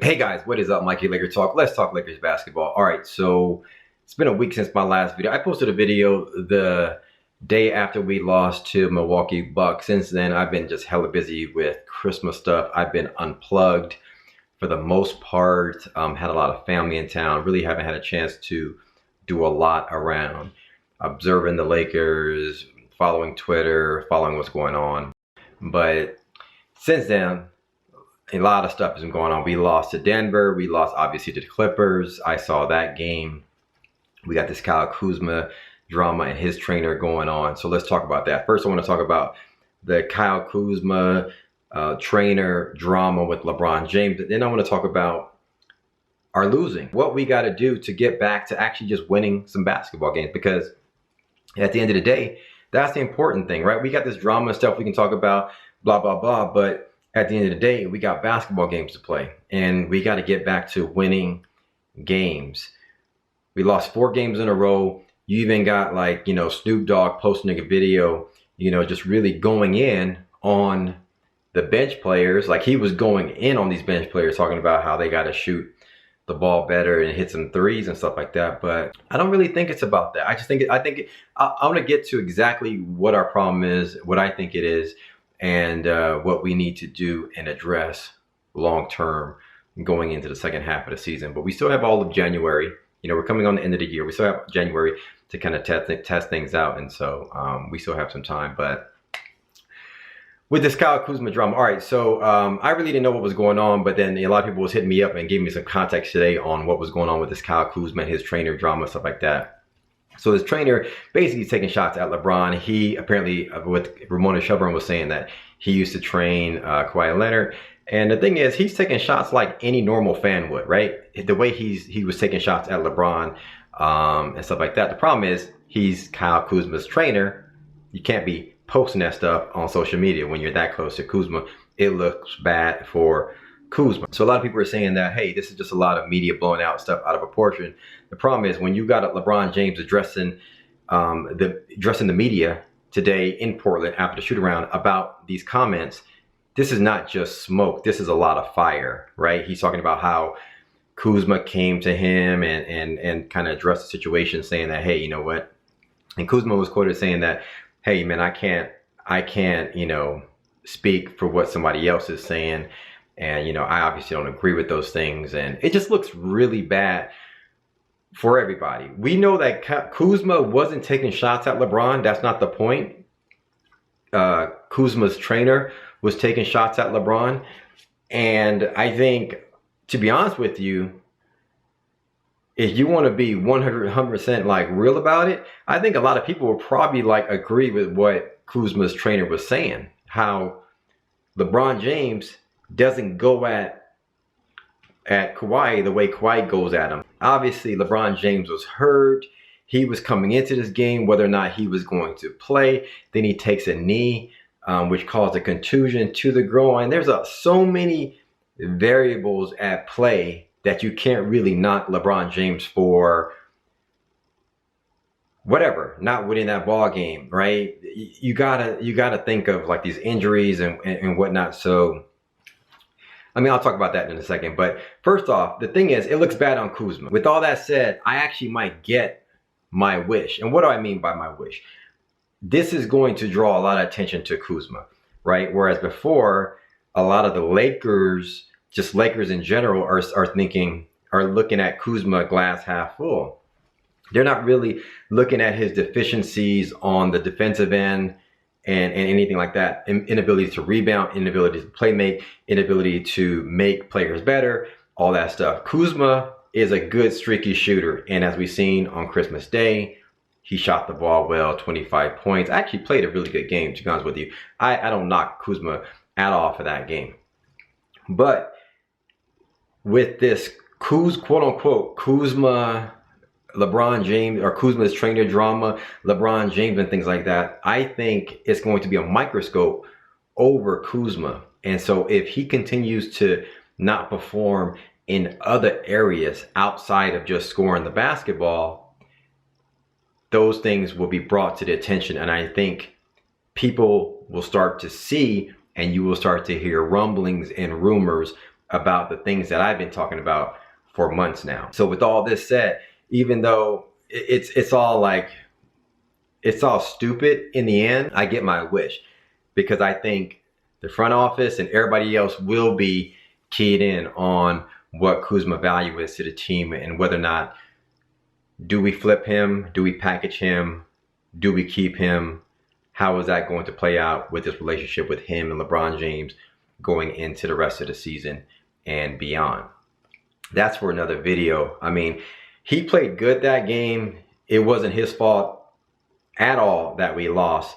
Hey guys, what is up? Mikey Laker Talk. Let's talk Lakers basketball. All right, so it's been a week since my last video. I posted a video the day after we lost to Milwaukee Bucks. Since then, I've been just hella busy with Christmas stuff. I've been unplugged for the most part. Had a lot of family in town. Really haven't had a chance to do a lot around observing the Lakers, following Twitter, following what's going on. But since then, a lot of stuff has been going on. We lost to Denver. We lost, obviously, to the Clippers. I saw that game. We got this Kuzma drama and his trainer going on. So let's talk about that. First, I want to talk about the Kuzma trainer drama with LeBron James. Then I want to talk about our losing. What we got to do to get back to actually just winning some basketball games. Because at the end of the day, that's the important thing, right? We got this drama and stuff we can talk about, blah, blah, blah. But at the end of the day, we got basketball games to play, and we got to get back to winning games. We lost 4 games in a row. You even got, like, Snoop Dogg posting a video, just really going in on the bench players. Like, he was going in on these bench players, talking about how they got to shoot the ball better and hit some threes and stuff like that. But I don't really think it's about that. I'm going to get to exactly what our problem is, what I think it is, and what we need to do and address long term going into the second half of the season. But we still have all of January. We're coming on the end of the year. We still have January to kind of test things out, and so we still have some time. But with this Kuzma drama, all right, so I really didn't know what was going on, but then a lot of people was hitting me up and giving me some context today on what was going on with this Kuzma and his trainer drama, stuff like that. So his trainer basically taking shots at LeBron. He apparently, with Ramona Shelburne, was saying that he used to train Kawhi Leonard. And the thing is, he's taking shots like any normal fan would, right? The way he was taking shots at LeBron and stuff like that. The problem is, he's Kyle Kuzma's trainer. You can't be posting that stuff on social media when you're that close to Kuzma. It looks bad for Kuzma. So a lot of people are saying that, hey, this is just a lot of media blowing out stuff out of proportion. The problem is, when you got LeBron James addressing the media today in Portland after the shoot around about these comments, this is not just smoke. This is a lot of fire, right? He's talking about how Kuzma came to him and kind of addressed the situation, saying that, hey, you know what? And Kuzma was quoted saying that, hey, man, I can't, speak for what somebody else is saying. And, I obviously don't agree with those things. And it just looks really bad for everybody. We know that Kuzma wasn't taking shots at LeBron. That's not the point. Kuzma's trainer was taking shots at LeBron. And I think, to be honest with you, if you want to be 100% like real about it, I think a lot of people will probably like agree with what Kuzma's trainer was saying. How LeBron James doesn't go at Kawhi the way Kawhi goes at him. Obviously, LeBron James was hurt. He was coming into this game whether or not he was going to play. Then he takes a knee, which caused a contusion to the groin. There's so many variables at play that you can't really knock LeBron James for whatever, not winning that ball game, right? You gotta think of like these injuries and whatnot. So, I mean, I'll talk about that in a second. But first off, the thing is, it looks bad on Kuzma. With all that said, I actually might get my wish. And what do I mean by my wish? This is going to draw a lot of attention to Kuzma, right? Whereas before, a lot of the Lakers, just Lakers in general, are looking at Kuzma glass half full. They're not really looking at his deficiencies on the defensive end and anything like that. Inability to rebound, inability to play make, inability to make players better, all that stuff. Kuzma is a good streaky shooter. And as we've seen on Christmas Day, he shot the ball well, 25 points. Actually played a really good game, to be honest with you. I don't knock Kuzma at all for that game. But with this quote unquote Kuzma, LeBron James, or Kuzma's trainer drama, LeBron James and things like that, I think it's going to be a microscope over Kuzma. And so if he continues to not perform in other areas outside of just scoring the basketball, those things will be brought to the attention. And I think people will start to see, and you will start to hear rumblings and rumors about the things that I've been talking about for months now. So with all this said, even though it's all like, it's all stupid in the end, I get my wish, because I think the front office and everybody else will be keyed in on what Kuzma value is to the team, and whether or not, do we flip him? Do we package him? Do we keep him? How is that going to play out with this relationship with him and LeBron James going into the rest of the season and beyond? That's for another video. I mean, he played good that game. It wasn't his fault at all that we lost.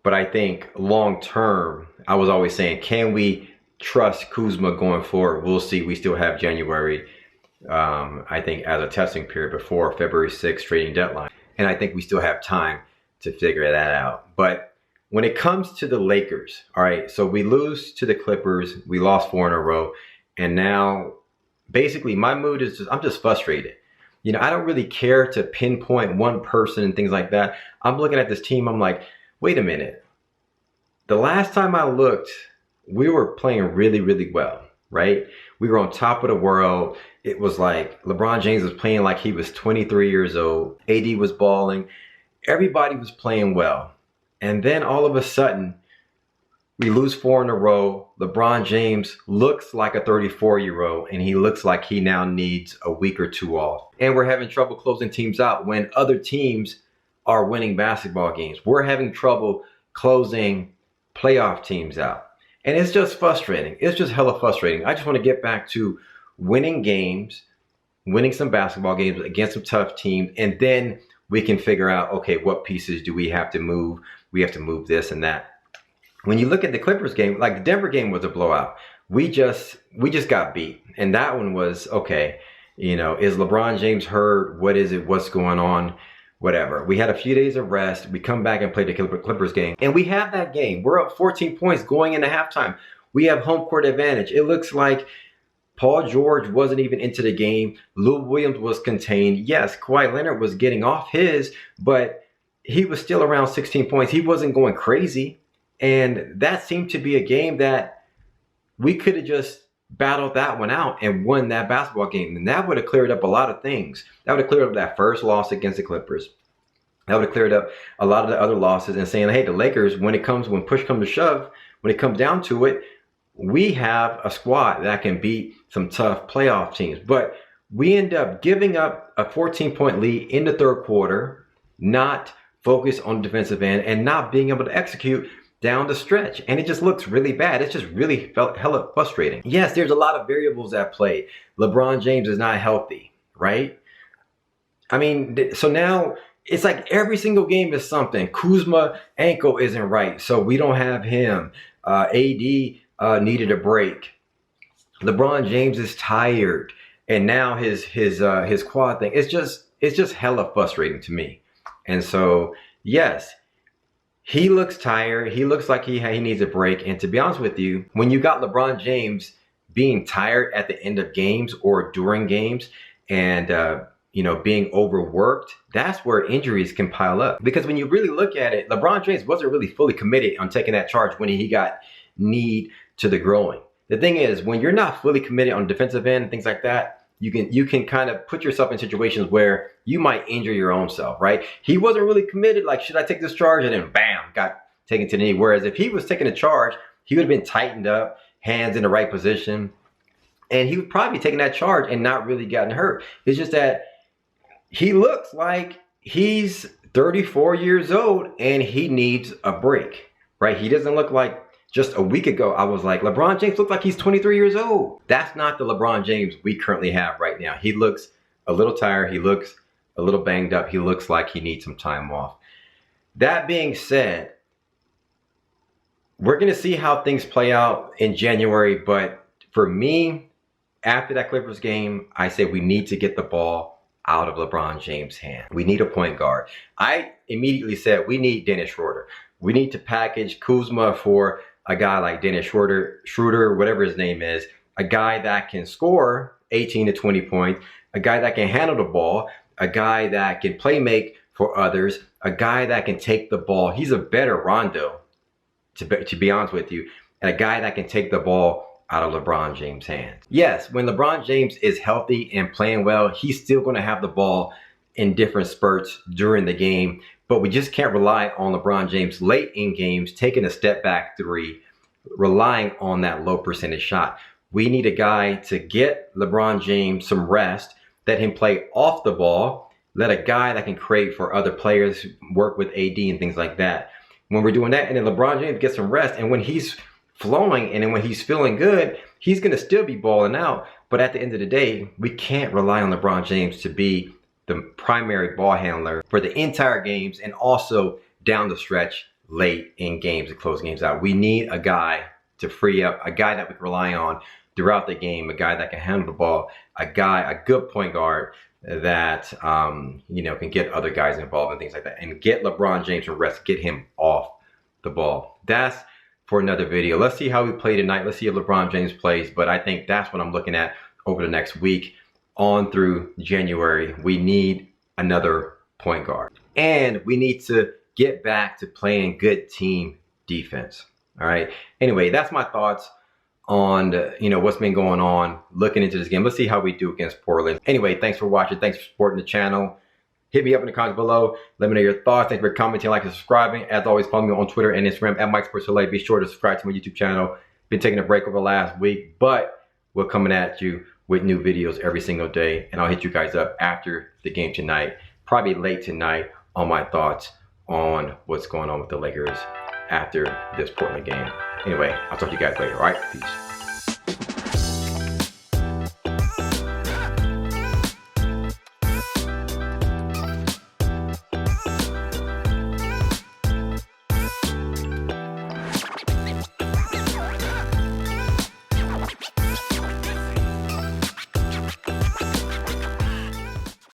But I think long term, I was always saying, can we trust Kuzma going forward? We'll see. We still have January, I think, as a testing period before February 6th trading deadline. And I think we still have time to figure that out. But when it comes to the Lakers, all right, so we lose to the Clippers. We lost 4 in a row. And now basically my mood is I'm just frustrated. You know, I don't really care to pinpoint one person and things like that. I'm looking at this team. I'm like, wait a minute. The last time I looked, we were playing really, really well, right? We were on top of the world. It was like LeBron James was playing like he was 23 years old. AD was balling. Everybody was playing well. And then all of a sudden, we lose 4 in a row. LeBron James looks like a 34-year-old, and he looks like he now needs a week or 2 off. And we're having trouble closing teams out when other teams are winning basketball games. We're having trouble closing playoff teams out. And it's just frustrating. It's just hella frustrating. I just want to get back to winning games, winning some basketball games against some tough teams, and then we can figure out, okay, what pieces do we have to move? We have to move this and that. When you look at the Clippers game, like the Denver game was a blowout. We just got beat. And that one was, okay, you know, is LeBron James hurt? What is it? What's going on? Whatever. We had a few days of rest. We come back and play the Clippers game. And we have that game. We're up 14 points going into halftime. We have home court advantage. It looks like Paul George wasn't even into the game. Lou Williams was contained. Yes, Kawhi Leonard was getting off his, but he was still around 16 points. He wasn't going crazy. And that seemed to be a game that we could have just battled that one out and won that basketball game. And that would have cleared up a lot of things. That would have cleared up that first loss against the Clippers. That would have cleared up a lot of the other losses, and saying, hey, the Lakers, when push comes to shove, when it comes down to it, we have a squad that can beat some tough playoff teams. But we end up giving up a 14-point lead in the third quarter, not focused on the defensive end, and not being able to execute down the stretch. And it just looks really bad. It just really felt hella frustrating. Yes, there's a lot of variables at play. LeBron James is not healthy, right? I mean, so now it's like every single game is something. Kuzma ankle isn't right, so we don't have him. AD needed a break. LeBron James is tired, and now his quad thing. It's just hella frustrating to me. And so yes, he looks tired. He looks like he needs a break. And to be honest with you, when you got LeBron James being tired at the end of games or during games, and you know, being overworked, that's where injuries can pile up. Because when you really look at it, LeBron James wasn't really fully committed on taking that charge when he got kneed to the groin. The thing is, when you're not fully committed on defensive end and things like that, you can kind of put yourself in situations where you might injure your own self, right? He wasn't really committed, like, should I take this charge? And then bam, got taken to the knee. Whereas if he was taking a charge, he would have been tightened up, hands in the right position, and he would probably be taking that charge and not really gotten hurt. It's just that he looks like he's 34 years old and he needs a break, right? He doesn't look like, just a week ago, I was like, LeBron James looks like he's 23 years old. That's not the LeBron James we currently have right now. He looks a little tired. He looks a little banged up. He looks like he needs some time off. That being said, we're going to see how things play out in January. But for me, after that Clippers game, I said we need to get the ball out of LeBron James' hand. We need a point guard. I immediately said we need Dennis Schroeder. We need to package Kuzma for a guy like Dennis Schroeder, whatever his name is, a guy that can score 18 to 20 points, a guy that can handle the ball, a guy that can play make for others, a guy that can take the ball. He's a better Rondo, to be honest with you, and a guy that can take the ball out of LeBron James' hands. Yes, when LeBron James is healthy and playing well, he's still going to have the ball in different spurts during the game, but we just can't rely on LeBron James late in games taking a step back three, relying on that low percentage shot. We need a guy to get LeBron James some rest, let him play off the ball, let a guy that can create for other players, work with AD and things like that. When we're doing that, and then LeBron James gets some rest, and when he's flowing and then when he's feeling good, he's going to still be balling out. But at the end of the day, we can't rely on LeBron James to be the primary ball handler for the entire games and also down the stretch late in games to close games out. We need a guy to free up, a guy that we can rely on throughout the game, a guy that can handle the ball, a good point guard that you know, can get other guys involved and things like that, and get LeBron James some rest, get him off the ball. That's for another video. Let's see how we play tonight. Let's see if LeBron James plays, but I think that's what I'm looking at over the next week on through January. We need another point guard, and we need to get back to playing good team defense. All right. Anyway, that's my thoughts on you know, what's been going on looking into this game. Let's see how we do against Portland. Anyway, thanks for watching. Thanks for supporting the channel. Hit me up in the comments below. Let me know your thoughts. Thanks for commenting, liking, and subscribing. As always, follow me on Twitter and Instagram at MikeSportsLA. Be sure to subscribe to my YouTube channel. Been taking a break over the last week, but we're coming at you with new videos every single day. And I'll hit you guys up after the game tonight, probably late tonight, on my thoughts on what's going on with the Lakers after this Portland game. Anyway, I'll talk to you guys later. All right, peace.